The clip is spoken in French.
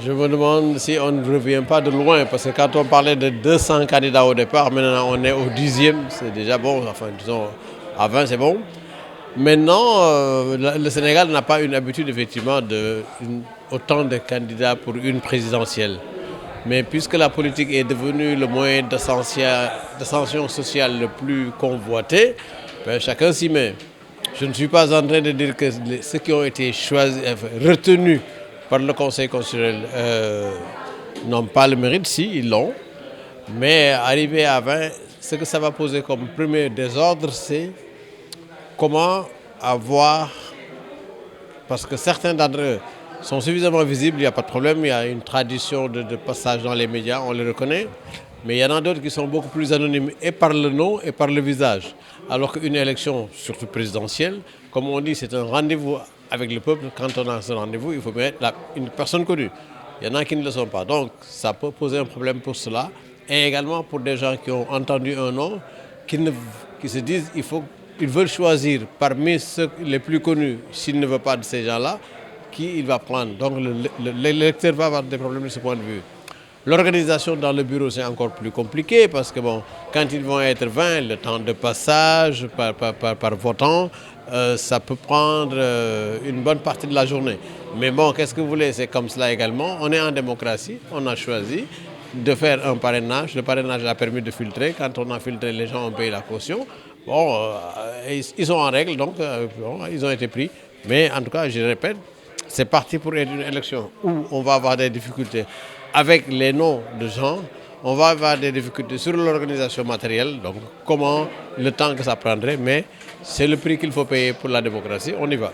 Je me demande si on ne revient pas de loin, parce que quand on parlait de 200 candidats au départ, maintenant on est au 10e, c'est déjà bon, enfin disons à 20 c'est bon. Maintenant, le Sénégal n'a pas une habitude effectivement autant de candidats pour une présidentielle. Mais puisque la politique est devenue le moyen d'ascension sociale le plus convoité, ben, chacun s'y met. Je ne suis pas en train de dire que ceux qui ont été choisis, enfin, retenus par le Conseil constitutionnel n'ont pas le mérite, si, ils l'ont. Mais arrivé à 20, ce que ça va poser comme premier désordre, c'est comment avoir, parce que certains d'entre eux sont suffisamment visibles, il n'y a pas de problème, il y a une tradition de passage dans les médias, on les reconnaît, mais il y en a d'autres qui sont beaucoup plus anonymes et par le nom et par le visage. Alors qu'une élection, surtout présidentielle, comme on dit, c'est un rendez-vous avec le peuple. Quand on a ce rendez-vous, il faut mettre une personne connue. Il y en a qui ne le sont pas. Donc ça peut poser un problème pour cela. Et également pour des gens qui ont entendu un nom, qui se disent ils veulent choisir parmi ceux les plus connus, s'il ne veut pas de ces gens-là, qui il va prendre. Donc l'électeur va avoir des problèmes de ce point de vue. L'organisation dans le bureau, c'est encore plus compliqué parce que bon, quand ils vont être 20, le temps de passage par votant, ça peut prendre une bonne partie de la journée. Mais bon, qu'est-ce que vous voulez? C'est comme cela également. On est en démocratie, on a choisi de faire un parrainage. Le parrainage a permis de filtrer. Quand on a filtré, les gens ont payé la caution. Bon, ils sont en règle, donc bon, ils ont été pris. Mais en tout cas, je répète, c'est parti pour une élection où on va avoir des difficultés avec les noms de gens, on va avoir des difficultés sur l'organisation matérielle, donc comment, le temps que ça prendrait, mais c'est le prix qu'il faut payer pour la démocratie, on y va.